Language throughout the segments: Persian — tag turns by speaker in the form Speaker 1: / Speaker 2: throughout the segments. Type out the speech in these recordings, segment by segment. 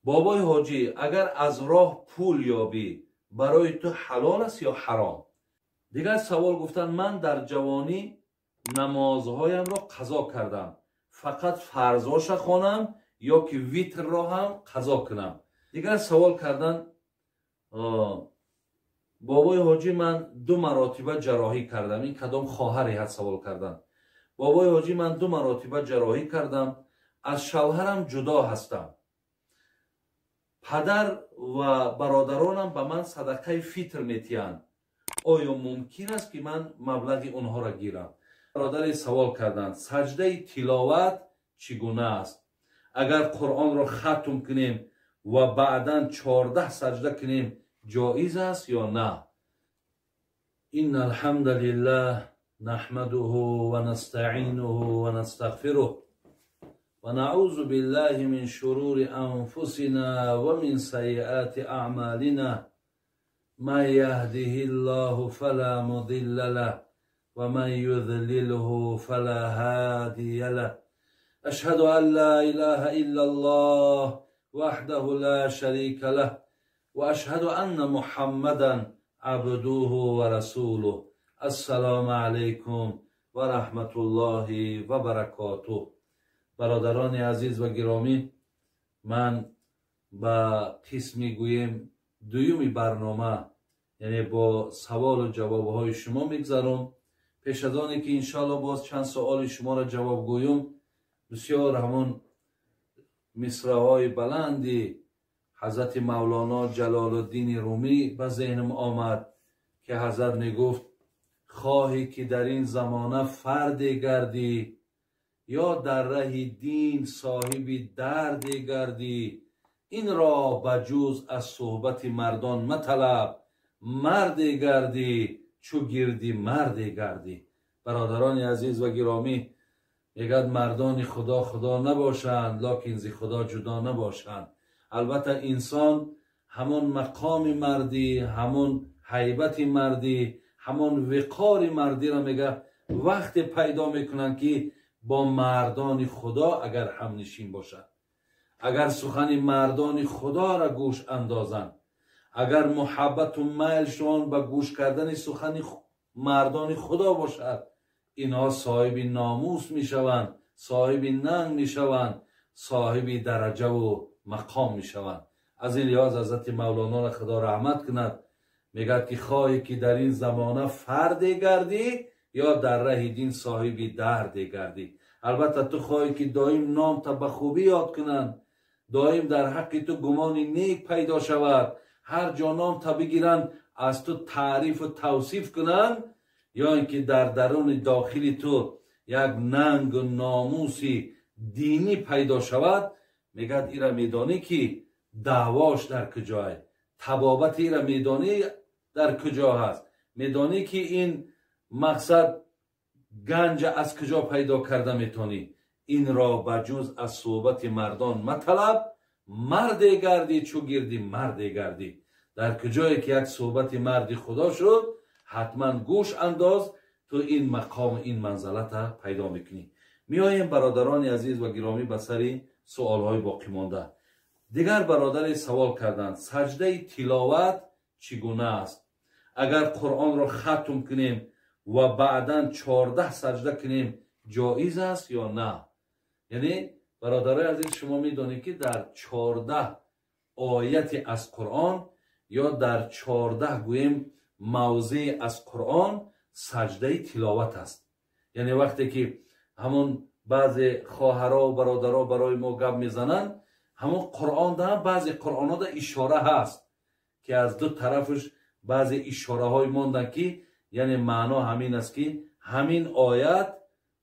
Speaker 1: بابای حاجی، اگر از راه پول یابی برای تو حلال است یا حرام؟ دیگر سوال گفتن من در جوانی نمازهایم را قضا کردم، فقط فرضاش خوانم یا که ویتر را هم قضا کنم. دیگر سوال کردن بابای حاجی من 2 مراتبه جراحی کردم. این کدام خواهری هست؟ سوال کردن بابای حاجی من 2 مراتبه جراحی کردم، از شوهرم جدا هستم، پدر و برادرانم به من صدقه فیتر میتیند، آیا ممکن است که من مبلغ اونها را گیرم؟ برادر سوال کردند سجده تلاوت چگونه است؟ اگر قرآن را ختم کنیم و بعدا 14 سجده کنیم جایز است یا نه؟ ان الحمد لله نحمده و نستعینه و نستغفره و نعوذ بالله من شرور انفسنا و من سیئات اعمالنا، من یهده الله فلا مضل له و من یضلله فلا هادی له. اشهد ان لا اله الا الله وحده لا شریک له و اشهد ان محمدا عبده و رسوله. السلام علیکم و رحمت الله و برکاته. برادران عزیز و گرامی، من با قسمی گویم دویمی برنامه، یعنی با سوال و جواب های شما میگذارم. پیش از آنی که انشاءالله باز چند سوال شما را جواب گویم، بسیار همون مصرع های بلندی حضرت مولانا جلال الدین رومی به ذهنم آمد که حضرت میگفت خواهی که در این زمانه فرد گردی یا در ره دین صاحب درد گردی، این را بجوز از صحبت مردان مطلب، مرد گردی چو گردی مرد گردی. برادران عزیز و گرامی، میگد مردان خدا خدا نباشند لکن ز خدا جدا نباشند. البته انسان همون مقام مردی، همون هیبت مردی، همون وقار مردی را میگه وقت پیدا میکنن که با مردان خدا اگر هم نشین باشند، اگر سخن مردان خدا را گوش اندازند، اگر محبت و میلشان به گوش کردن سخن مردان خدا باشد، اینها صاحب ناموس میشوند، صاحب ننگ میشوند، صاحب درجه و مقام میشوند. از این لحاظ حضرت مولانا را خدا رحمت کند، میگه که خواهی که در این زمانه فرد گردی یا در ره دین صاحب درد گردی. البته تو خواهی که دائم نام تا به خوبی یاد کنند، دائم در حق تو گمان نیک پیدا شود، هر جا نام تا بگیرند از تو تعریف و توصیف کنند، یا اینکه در درون داخلی تو یک ننگ و ناموسی دینی پیدا شود، میگه ایرا میدانی که دعواش در کجاه، طبابت ایرا میدانی در کجا هست، میدانی که این مقصد گنج از کجا پیدا کرده میتونی. این را بجوز از صحبت مردان مطلب، مرد گردی چو گردی مرد گردی. در کجایی که یک صحبت مردی خدا شد، حتما گوش انداز، تو این مقام این منزلت پیدا میکنی. میاییم برادران عزیز و گرامی به سر سوال های باقی مانده. دیگر برادر سوال کردند سجده تلاوت چگونه است؟ اگر قرآن را ختم کنیم و بعدا 14 سجده کنیم جایز است یا نه؟ یعنی برادرای عزیز، شما میدونید که در 14 آیت از قرآن یا در 14 گویم موضع از قرآن سجده تلاوت است. یعنی وقتی که همون بعض خواهرها و برادرها برای ما گپ میزنن، همون قرآن در بعضی قرآن ها در اشاره هست که از دو طرفش بعضی اشاره های موندن که یعنی معنا همین است که همین آیت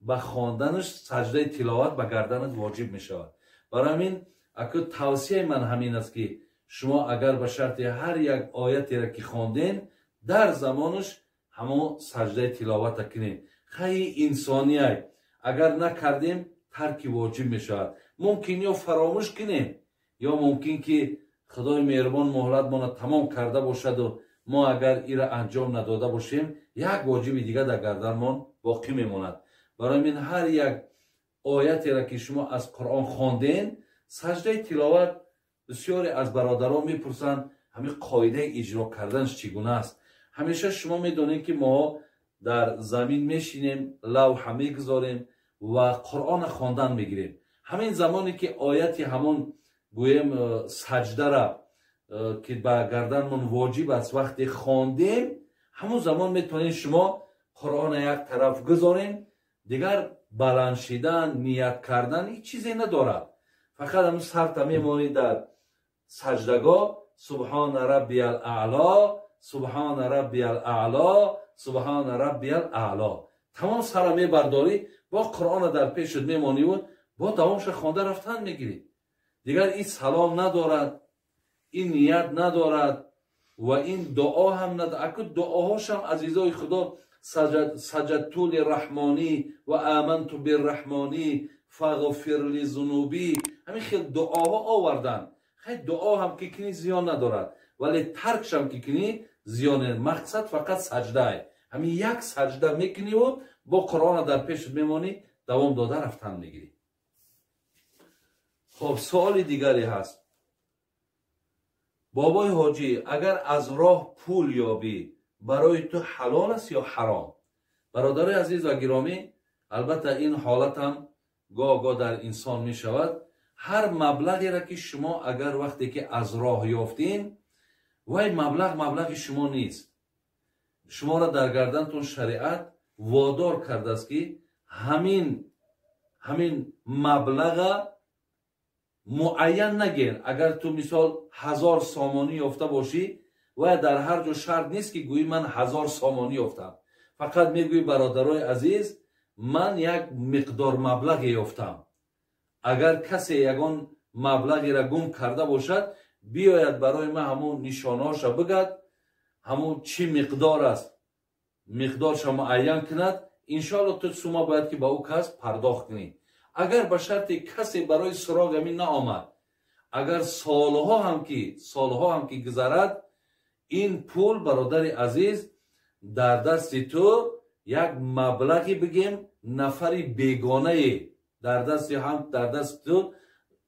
Speaker 1: به خواندنش سجده تلاوت به گردنت واجب می شود. برای همین اکو توصیه من همین است که شما اگر به شرط هر یک آیتی را که خواندین در زمانش همون سجده تلاوت کنین. خیلی انسانیه، اگر نکردیم ترک واجب می شود. ممکن یا فراموش کنیم یا ممکن که خدای مهربان مهلت ما تمام کرده باشد و ما اگر ای را انجام نداده باشیم یک واجب دیگه در گردنمان باقی میماند. برای این هر یک آیتی را که شما از قرآن خواندین، سجده تلاوت بسیاری از برادران میپرسند همین قاعده اجرا کردنش چگونه است. همیشه شما میدونید که ما در زمین میشینیم، لوح میگذاریم و قرآن خواندن میگیریم. همین زمانی که آیتی همون گویم سجده را که به گردنمون واجب است وقتی خواندیم، همون زمان میتونید شما قرآن یک طرف گذارین، دیگر بلند شدن، نیت کردن هیچ چیزی ندارد. فقط همون سر میمونید در سجدگاه، سبحان ربی الاعلا، سبحان ربی الاعلا، سبحان ربی الاعلا. تمام سر میبرداری، با قرآن در پیشت میمانی و با دوامش خوانده رفتن میگیری. دیگر این سلام ندارد، این نیت ندارد و این دعا هم ندارد. اگر دعاهاش هم عزیزای خدا سجدت للرحمانی و آمنت بالرحمانی فاغفر لی ذنوبی، همین خیلی دعاها آوردن. خیلی دعا هم که کنی زیان ندارد، ولی ترکش هم که کنی زیانه. مقصد فقط سجده، همین یک سجده میکنی و با قرآن در پیش میمانی، دوام داده رفتن میگیری. خب سوال دیگری هست. بابای حاجی، اگر از راه پول یابی برای تو حلال است یا حرام؟ برادر عزیز و گرامی، البته این حالت هم گاه در انسان می شود. هر مبلغی را که شما اگر وقتی که از راه یافتین، وای مبلغ شما نیست. شما را در گردنتون شریعت وادار کرده است که همین مبلغ معین نگین. اگر تو مثال 1000 سامانی یافته باشی و در هر جا شرط نیست که گویی من 1000 سامانی یافتم. فقط میگویی برادرای عزیز من یک مقدار مبلغ یافتم. اگر کسی یگان مبلغی را گم کرده باشد، بیاید برای من همون نشانهاش بگد، همون چی مقدار است مقدارش معین کند. انشاءالله تو سوما باید که با او کس پرداخت کنی. اگر به شرط کسی برای سراغ همین نآمد، اگر سالها هم که گذرد، این پول برادر عزیز در دست تو یک مبلغی بگیم نفری بیگانه در دست تو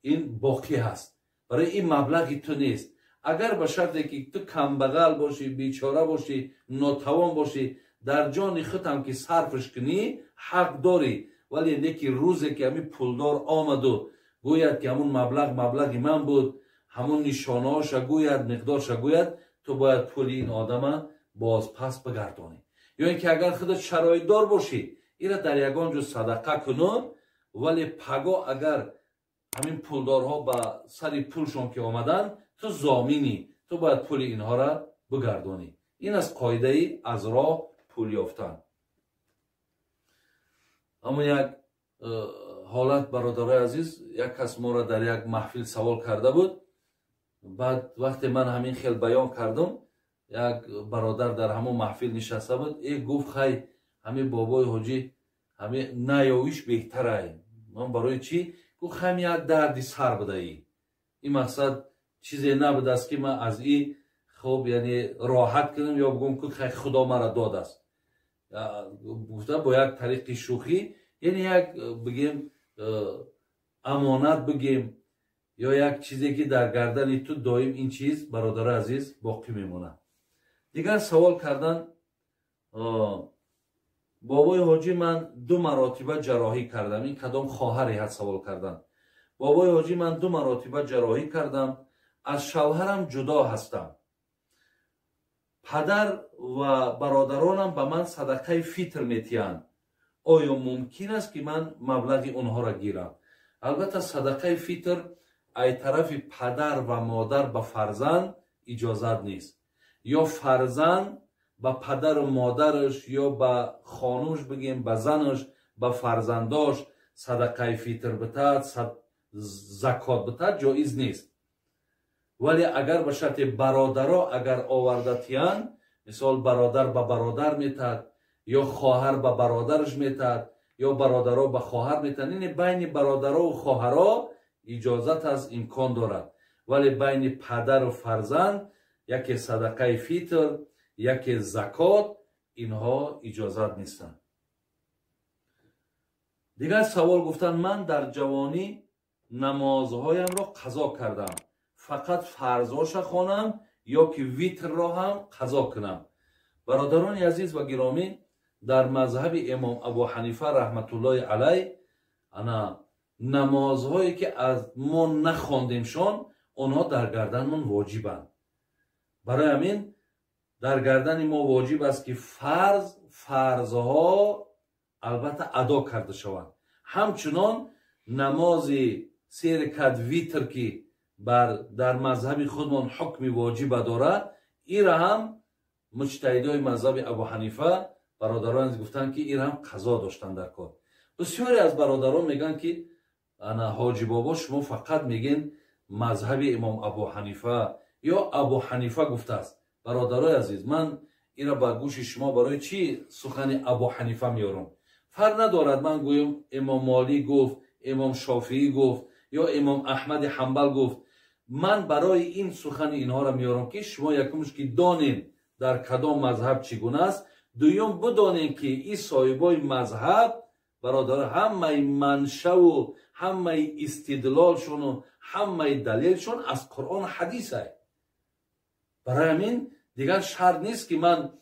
Speaker 1: این باقی هست، برای این مبلغی تو نیست. اگر به شرطی که تو کمبغل باشی، بیچاره باشی، ناتوان باشی، در جان خود هم که صرفش کنی حق داری. ولی نیکی روزی که همین پولدار آمد و گوید که همون مبلغی من بود، همون نشانهاش گوید، مقدارش گوید، تو باید پول این آدم باز پس بگردانی. یا اینکه اگر خودت شرایط دار باشی، اینا در یگان جو صدقه کنون، ولی پگا اگر همین پولدارها به سر پولشون که آمدن، تو ضامنی، تو باید پول اینها را بگردانی. این از قاعده ای از راه پول یافتن. اما یک حالت برادرای عزیز، یک کس ما را در یک محفل سوال کرده بود. بعد وقتی من همین خیلی بیان کردم، یک برادر در همون محفل نشسته بود. ای گفت خی همین بابای حاجی همین نیایش بهتره. من برای چی؟ گفت خیلی یک دردی سر بده ای. این مقصد چیزی نبوده است که من از این خوب یعنی راحت کنم یا بگم که خیلی خدا مرا داد است. گفته با یک طریق شوخی، یعنی یک بگیم امانت بگیم یا یک چیزی که در گردن تو دائم این چیز برادر عزیز باقی میمونه. دیگر سوال کردن بابای حاجی من 2 مراتبه جراحی کردم. این کدام خواهری هست سوال کردن. بابای حاجی من 2 مراتبه جراحی کردم، از شوهرم جدا هستم. پدر و برادرانم به من صدقه فطر میتیند. آیا ممکن است که من مبلغ اونها را گیرم؟ البته صدقه فطر ای طرف پدر و مادر به فرزند اجازت نیست، یا فرزند به پدر و مادرش یا به خانوش بگیم به زنش به فرزنداش صدقه فطر بتد، زکات بتد جایز نیست. ولی اگر به شرط برادرها اگر آورده تیان، مثال برادر به برادر میتد یا خواهر به برادرش میتد یا برادرها به خواهر میتد، این بین برادرها و خواهرها اجازت از امکان دارد. ولی بین پدر و فرزند یکی صدقه فطر یکی زکات اینها اجازت نیستند. دیگر سوال گفتن من در جوانی نمازهایم را قضا کردم، فقط فرضهاش خوانم یا که ویتر را هم قضا کنم؟ برادران عزیز و گرامی، در مذهب امام ابو حنیفه رحمت الله علیه انا نمازهایی که از ما نخواندیمشان اونها در گردنمون واجبند. برای همین در گردن ما واجب است که فرضها البته ادا کرده شوند. همچنان نماز 3 رکعت ویتر که در مذهب خودمان حکم واجب داره، این را هم مجتهدای مذهب ابو حنیفه برادران گفتند که این هم قضا داشتن در کار. بسیاری از برادران میگن که انا حاجی بابا شما فقط میگین مذهب امام ابو حنیفه یا ابو حنیفه گفته است. برادرای عزیز، من این را با گوش شما برای چی سخن ابو حنیفه میارم؟ فرق ندارد من گویم امام مالی گفت، امام شافعی گفت یا امام احمد حنبل گفت. من برای این سخن اینها را میارم که شما یکمش که دانین در کدام مذهب چگونه است، دویم بدانین که این صاحبای مذهب برادر همه منشأ و همه استدلالشون و همه دلیلشون از قرآن حدیث است. برای همین دیگر شرط نیست که من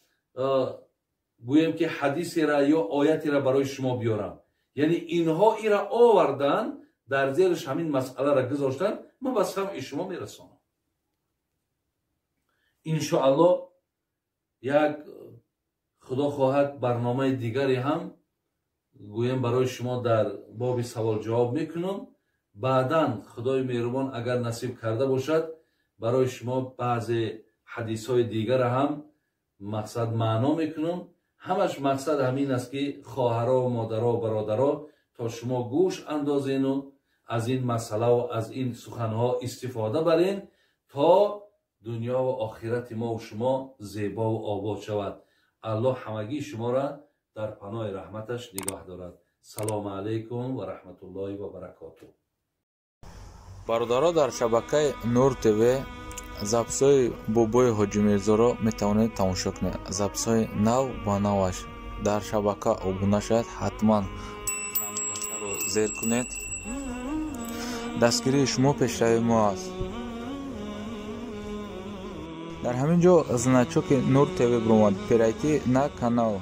Speaker 1: گویم که حدیثی را یا آیتی را برای شما بیارم. یعنی اینها ای را آوردن، در زیرش همین مسئله را گذاشتن، من بس هم شما میرسانم. انشاءالله یک خدا خواهد برنامه دیگری هم گویم برای شما در باب سوال جواب میکنم. بعداً خدای مهربان اگر نصیب کرده باشد برای شما بعضی حدیث های دیگر هم مقصد معنا میکنم. همش مقصد همین است که خواهرها و مادرها و برادرها تا شما گوش اندازین و از این مسئله و از این سخنها استفاده برین تا دنیا و آخرت ما و شما زیبا و آباد شود. الله همگی شما را در پناه رحمتش نگاه دارد. سلام علیکم و رحمت الله و برکاته.
Speaker 2: برادرها در شبکه نور تیوی записҳои бобои ҳоҷӣ мирзоро метавонед тамошо кунед. записҳои нав ба наваш дар шабака обуна шавед. ҳатман ро зер кунед. дастгирии шумо пешрави мо аст. дар ҳамин ҷо значоки нур тв биромад. перайти на канал